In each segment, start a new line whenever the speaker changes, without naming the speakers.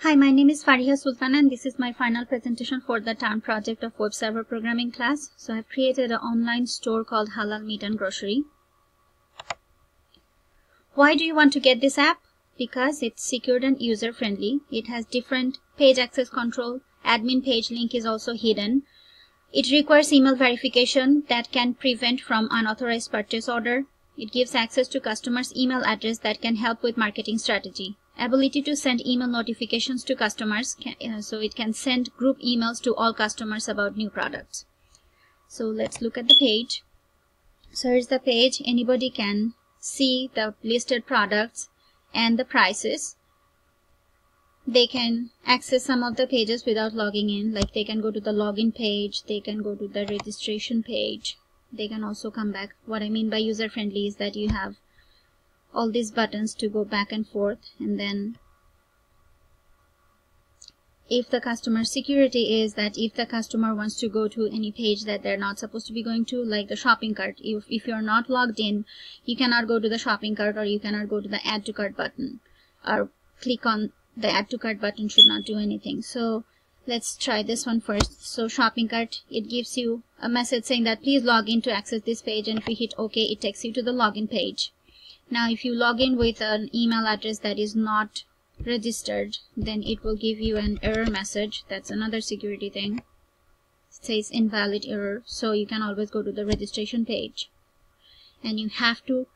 Hi, my name is Fariha Sultan and this is my final presentation for the term project of web server programming class. So I've created an online store called Halal Meat and Grocery. Why do you want to get this app? Because it's secured and user friendly. It has different page access control. Admin page link is also hidden. It requires email verification that can prevent from unauthorized purchase order. It gives access to customers' email address that can help with marketing strategy. Ability to send email notifications to customers, so it can send group emails to all customers about new products. So let's look at the page. So here's the page. Anybody can see the listed products and the prices. They can access some of the pages without logging in, like they can go to the login page, they can go to the registration page, they can also come back. What I mean by user friendly is that you have all these buttons to go back and forth, and then if the customer security is that if the customer wants to go to any page that they're not supposed to be going to, like the shopping cart, if you're not logged in, you cannot go to the shopping cart, or you cannot go to the add to cart button, or click on the add to cart button should not do anything. So let's try this one first. So shopping cart, it gives you a message saying that please log in to access this page, and if you hit OK, it takes you to the login page. Now if you log in with an email address that is not registered, then it will give you an error message. That's another security thing. It says invalid error, so you can always go to the registration page. And you have to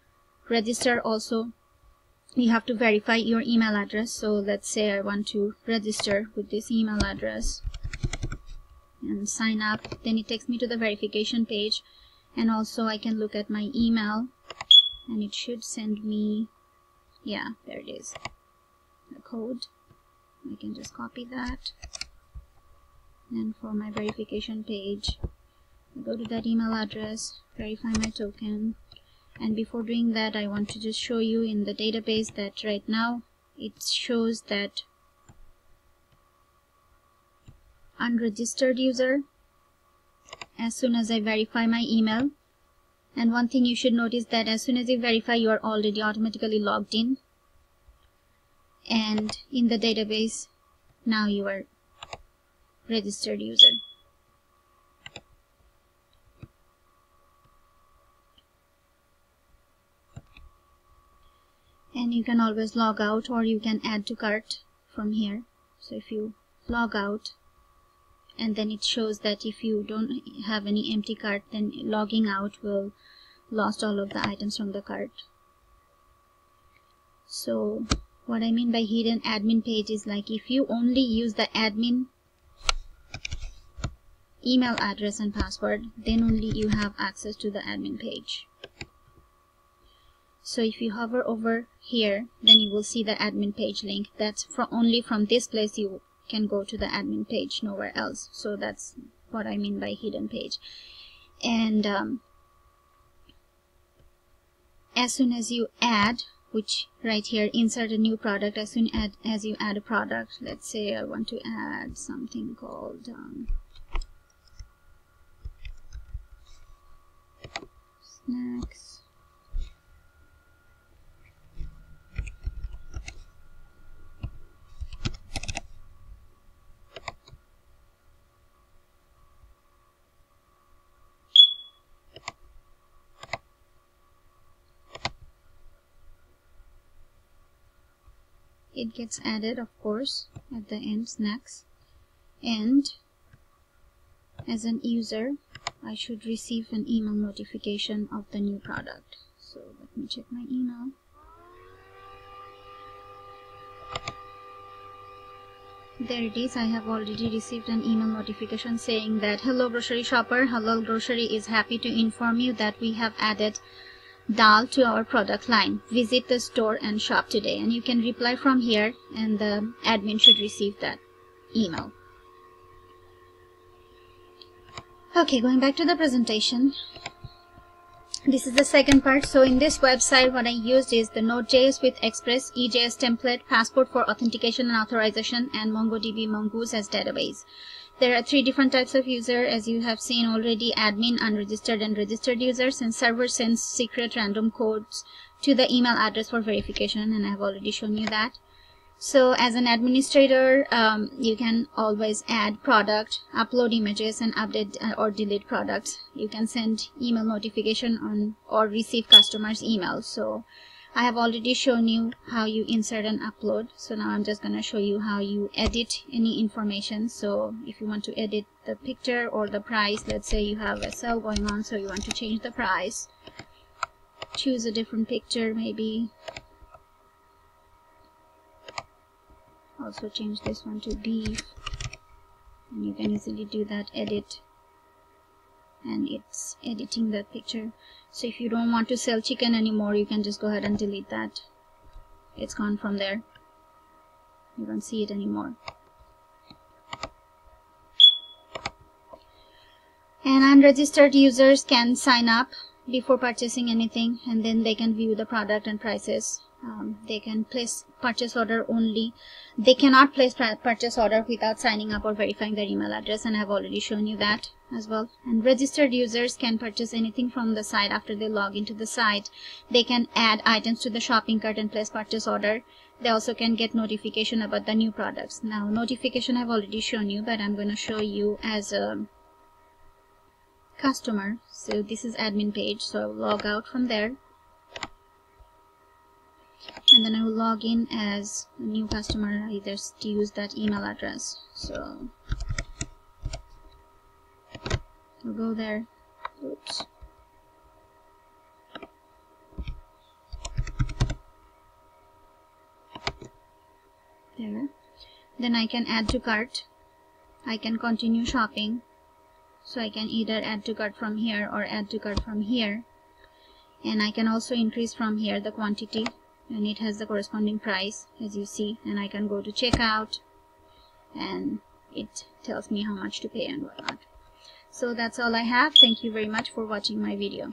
register also. You have to verify your email address. So let's say I want to register with this email address and sign up. Then it takes me to the verification page, and also I can look at my email and it should send me, yeah, there it is, the code. I can just copy that, and for my verification page I go to that email address, verify my token. And before doing that, I want to just show you in the database that right now it shows that unregistered user as soon as I verify my email. And one thing you should notice that as soon as you verify, you are already automatically logged in, and in the database now you are registered user. And you can always log out, or you can add to cart from here. So if you log out, and then it shows that if you don't have any empty cart, then logging out will lost all of the items from the cart. So what I mean by hidden admin page is like if you only use the admin email address and password, then only you have access to the admin page. So if you hover over here, then you will see the admin page link. That's only from this place you can go to the admin page, nowhere else. So that's what I mean by hidden page. And as soon as you add, which right here, insert a new product, as soon as you add a product, let's say I want to add something called snacks. It gets added, of course, at the end, snacks. And as an user, I should receive an email notification of the new product. So let me check my email. There it is. I have already received an email notification saying that, hello grocery shopper, Halal Grocery is happy to inform you that we have added dal to our product line. Visit the store and shop today. And you can reply from here, and the admin should receive that email. Okay, going back to the presentation. This is the second part. So in this website, what I used is the Node.js with Express, EJS template, Passport for authentication and authorization, and MongoDB Mongoose as database. There are 3 different types of user, as you have seen already: admin, unregistered, and registered users. And server sends secret random codes to the email address for verification, and I have already shown you that. So as an administrator, you can always add product, upload images, and update or delete products. You can send email notification on or receive customers' emails. So I have already shown you how you insert and upload. So now I'm just going to show you how you edit any information. So if you want to edit the picture or the price, let's say you have a sale going on, so you want to change the price. Choose a different picture maybe. Also change this one to beef, and you can easily do that, edit, and it's editing that picture. So if you don't want to sell chicken anymore, you can just go ahead and delete that. It's gone from there. You don't see it anymore. And unregistered users can sign up before purchasing anything, and then they can view the product and prices. They can place purchase order only. They cannot place purchase order without signing up or verifying their email address, and I've already shown you that as well. And registered users can purchase anything from the site after they log into the site. They can add items to the shopping cart and place purchase order. They also can get notification about the new products. Now notification I've already shown you, but I'm going to show you as a customer. So this is admin page, so I'll log out from there. And then I will log in as a new customer. I just use that email address. So I'll go there. Oops. There. Then I can add to cart. I can continue shopping. So I can either add to cart from here or add to cart from here. And I can also increase from here the quantity, and it has the corresponding price as you see, and I can go to checkout and it tells me how much to pay and whatnot. So that's all I have. Thank you very much for watching my video.